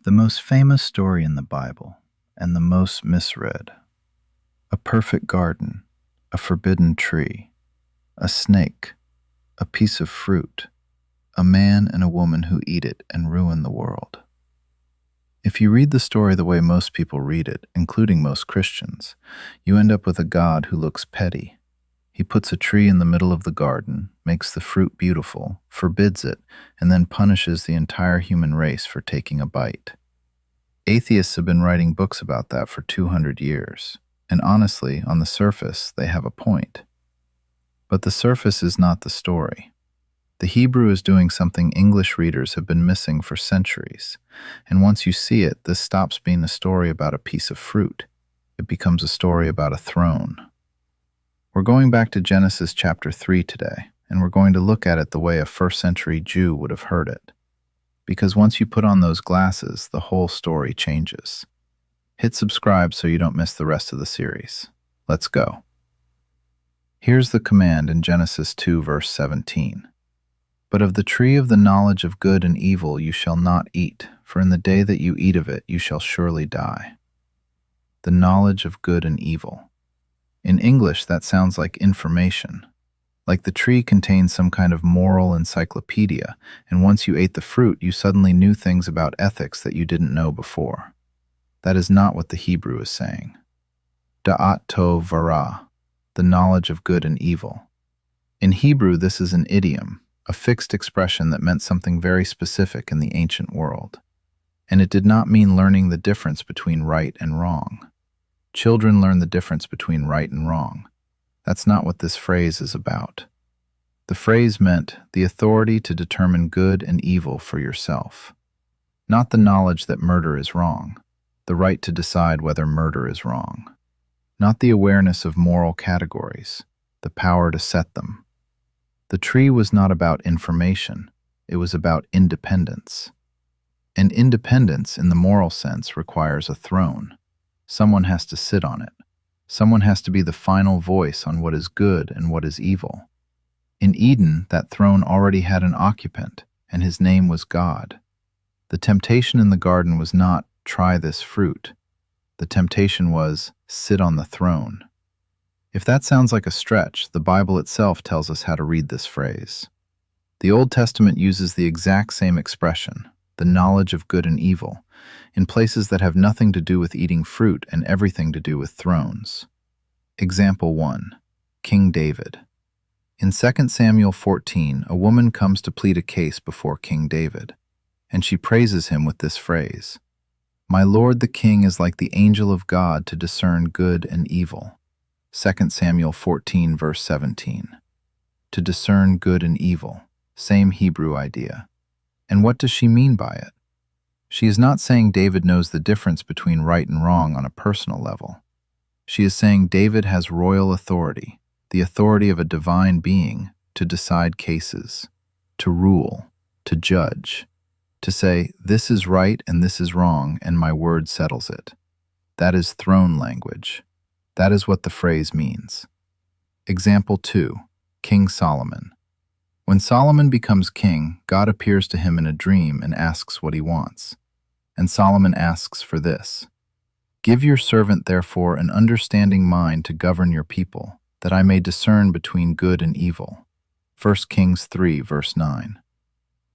The most famous story in the Bible, and the most misread. A perfect garden, a forbidden tree, a snake, a piece of fruit, a man and a woman who eat it and ruin the world. If you read the story the way most people read it, including most Christians, you end up with a God who looks petty. He puts a tree in the middle of the garden, makes the fruit beautiful, forbids it, and then punishes the entire human race for taking a bite. Atheists have been writing books about that for 200 years, and honestly, on the surface, they have a point. But the surface is not the story. The Hebrew is doing something English readers have been missing for centuries, and once you see it, this stops being a story about a piece of fruit. It becomes a story about a throne. We're going back to Genesis chapter 3 today, and we're going to look at it the way a first-century Jew would have heard it. Because once you put on those glasses, the whole story changes. Hit subscribe so you don't miss the rest of the series. Let's go. Here's the command in Genesis 2 verse 17. But of the tree of the knowledge of good and evil you shall not eat, for in the day that you eat of it you shall surely die. The knowledge of good and evil. In English, that sounds like information. Like the tree contains some kind of moral encyclopedia, and once you ate the fruit, you suddenly knew things about ethics that you didn't know before. That is not what the Hebrew is saying. Da'at tov vara, the knowledge of good and evil. In Hebrew, this is an idiom, a fixed expression that meant something very specific in the ancient world. And it did not mean learning the difference between right and wrong. Children learn the difference between right and wrong. That's not what this phrase is about. The phrase meant the authority to determine good and evil for yourself. Not the knowledge that murder is wrong, the right to decide whether murder is wrong. Not the awareness of moral categories, the power to set them. The tree was not about information, it was about independence. And independence, in the moral sense, requires a throne. Someone has to sit on it. Someone has to be the final voice on what is good and what is evil. In Eden, that throne already had an occupant, and his name was God. The temptation in the garden was not, try this fruit. The temptation was, sit on the throne. If that sounds like a stretch, the Bible itself tells us how to read this phrase. The Old Testament uses the exact same expression, the knowledge of good and evil, in places that have nothing to do with eating fruit and everything to do with thrones. Example 1. King David. In 2 Samuel 14, a woman comes to plead a case before King David, and she praises him with this phrase, "My lord the king is like the angel of God to discern good and evil." 2 Samuel 14 verse 17. To discern good and evil, same Hebrew idea. And what does she mean by it? She is not saying David knows the difference between right and wrong on a personal level. She is saying David has royal authority, the authority of a divine being, to decide cases, to rule, to judge, to say, this is right and this is wrong, and my word settles it. That is throne language. That is what the phrase means. Example 2. King Solomon. When Solomon becomes king, God appears to him in a dream and asks what he wants. And Solomon asks for this, "Give your servant therefore an understanding mind to govern your people, that I may discern between good and evil." 1 Kings 3 verse 9.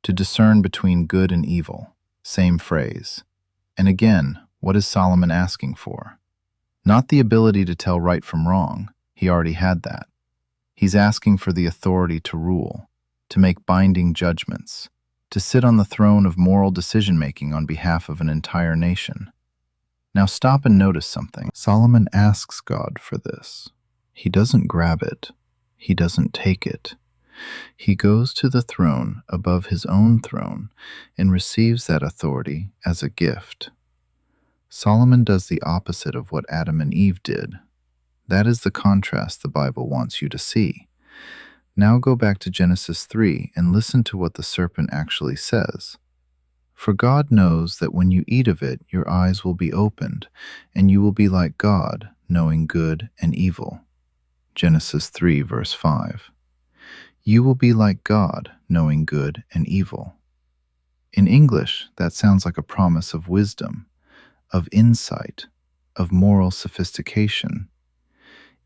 To discern between good and evil, same phrase. And again, what is Solomon asking for? Not the ability to tell right from wrong, he already had that. He's asking for the authority to rule, to make binding judgments, to sit on the throne of moral decision-making on behalf of an entire nation. Now stop and notice something. Solomon asks God for this. He doesn't grab it. He doesn't take it. He goes to the throne above his own throne and receives that authority as a gift. Solomon does the opposite of what Adam and Eve did. That is the contrast the Bible wants you to see. Now go back to Genesis 3 and listen to what the serpent actually says. For God knows that when you eat of it, your eyes will be opened, and you will be like God, knowing good and evil. Genesis 3 verse 5. You will be like God, knowing good and evil. In English, that sounds like a promise of wisdom, of insight, of moral sophistication.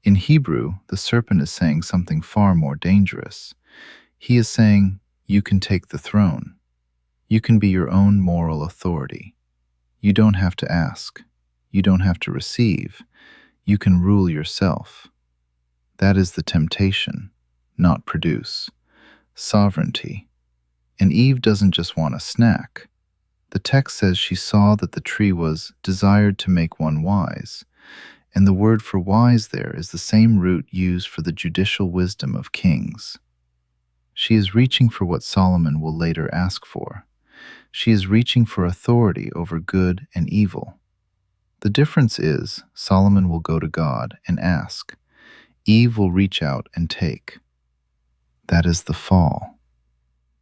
In Hebrew, the serpent is saying something far more dangerous. He is saying, you can take the throne. You can be your own moral authority. You don't have to ask. You don't have to receive. You can rule yourself. That is the temptation, not produce. Sovereignty. And Eve doesn't just want a snack. The text says she saw that the tree was desired to make one wise, and the word for wise there is the same root used for the judicial wisdom of kings. She is reaching for what Solomon will later ask for. She is reaching for authority over good and evil. The difference is Solomon will go to God and ask. Eve will reach out and take. That is the fall.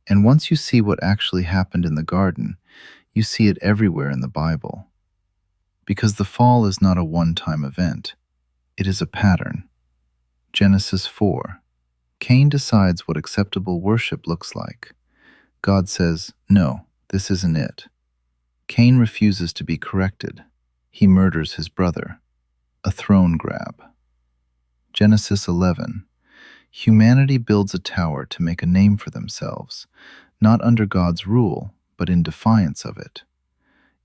And once you see what actually happened in the garden, you see it everywhere in the Bible. Because the fall is not a one-time event. It is a pattern. Genesis 4. Cain decides what acceptable worship looks like. God says, no, this isn't it. Cain refuses to be corrected. He murders his brother. A throne grab. Genesis 11. Humanity builds a tower to make a name for themselves, not under God's rule, but in defiance of it.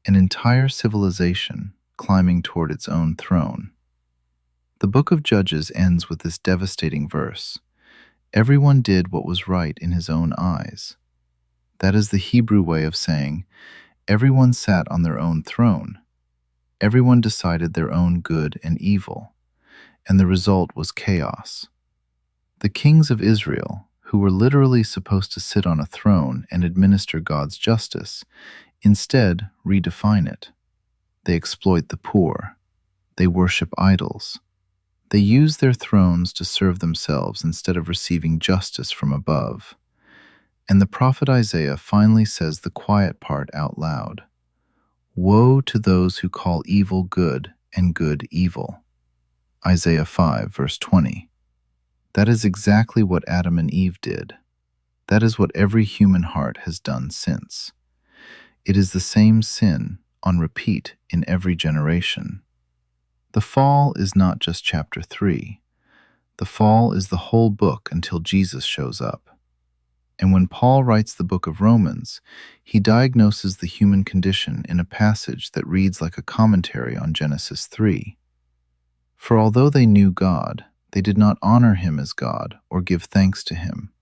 An entire civilization climbing toward its own throne. The book of Judges ends with this devastating verse. Everyone did what was right in his own eyes. That is the Hebrew way of saying, everyone sat on their own throne. Everyone decided their own good and evil, and the result was chaos. The kings of Israel, who were literally supposed to sit on a throne and administer God's justice, instead redefine it. They exploit the poor. They worship idols. They use their thrones to serve themselves instead of receiving justice from above. And the prophet Isaiah finally says the quiet part out loud. Woe to those who call evil good and good evil. Isaiah 5, verse 20. That is exactly what Adam and Eve did. That is what every human heart has done since. It is the same sin on repeat in every generation. The fall is not just chapter 3. The fall is the whole book until Jesus shows up. And when Paul writes the book of Romans, he diagnoses the human condition in a passage that reads like a commentary on Genesis 3. For although they knew God, they did not honor him as God or give thanks to him.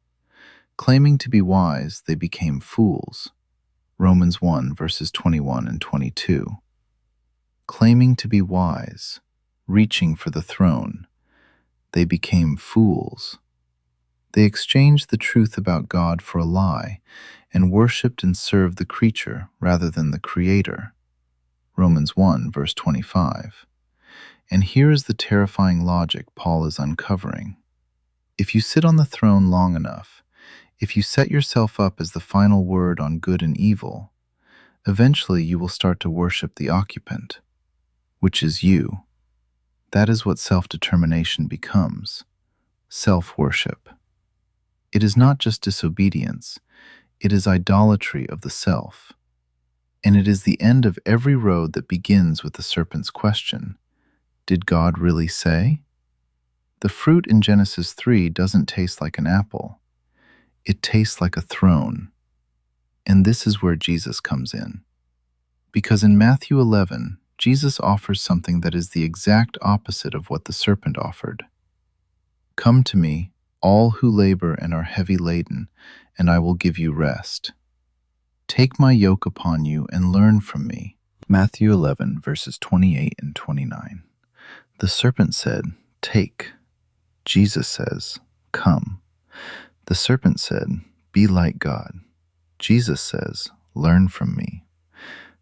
Claiming to be wise, they became fools. Romans 1, verses 21 and 22. Claiming to be wise, reaching for the throne, they became fools. They exchanged the truth about God for a lie and worshipped and served the creature rather than the Creator. Romans 1, verse 25. And here is the terrifying logic Paul is uncovering. If you sit on the throne long enough, if you set yourself up as the final word on good and evil, eventually you will start to worship the occupant, which is you. That is what self-determination becomes, self-worship. It is not just disobedience, it is idolatry of the self. And it is the end of every road that begins with the serpent's question, did God really say? The fruit in Genesis 3 doesn't taste like an apple. It tastes like a throne. And this is where Jesus comes in. Because in Matthew 11, Jesus offers something that is the exact opposite of what the serpent offered. Come to me, all who labor and are heavy laden, and I will give you rest. Take my yoke upon you and learn from me. Matthew 11, verses 28 and 29. The serpent said, take. Jesus says, come. The serpent said, be like God. Jesus says, learn from me.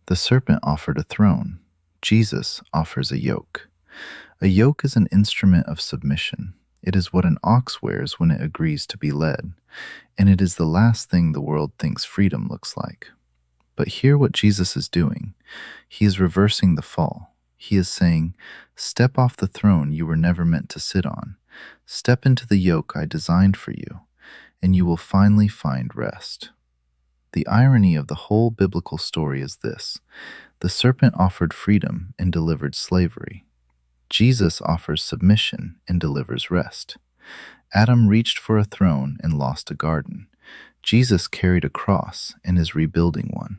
The serpent offered a throne. Jesus offers a yoke. A yoke is an instrument of submission. It is what an ox wears when it agrees to be led, and it is the last thing the world thinks freedom looks like. But hear what Jesus is doing. He is reversing the fall. He is saying, step off the throne you were never meant to sit on. Step into the yoke I designed for you, and you will finally find rest. The irony of the whole biblical story is this: the serpent offered freedom and delivered slavery. Jesus offers submission and delivers rest. Adam reached for a throne and lost a garden. Jesus carried a cross and is rebuilding one.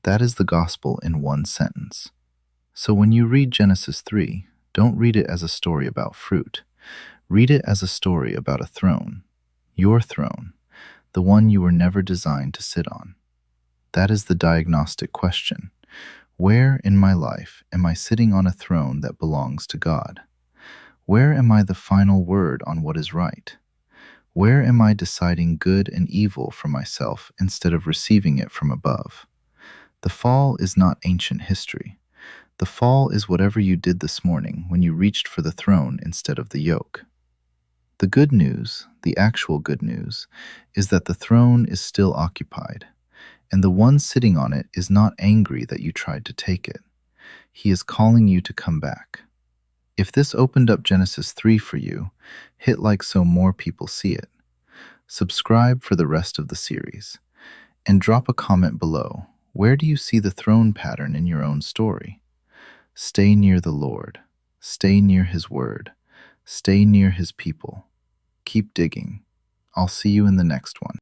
That is the gospel in one sentence. So when you read Genesis 3, don't read it as a story about fruit. Read it as a story about a throne. Your throne, the one you were never designed to sit on. That is the diagnostic question. Where in my life am I sitting on a throne that belongs to God? Where am I the final word on what is right? Where am I deciding good and evil for myself instead of receiving it from above? The fall is not ancient history. The fall is whatever you did this morning when you reached for the throne instead of the yoke. The good news, the actual good news, is that the throne is still occupied, and the one sitting on it is not angry that you tried to take it. He is calling you to come back. If this opened up Genesis 3 for you, hit like so more people see it. Subscribe for the rest of the series, and drop a comment below. Where do you see the throne pattern in your own story? Stay near the Lord. Stay near His Word. Stay near His people. Keep digging. I'll see you in the next one.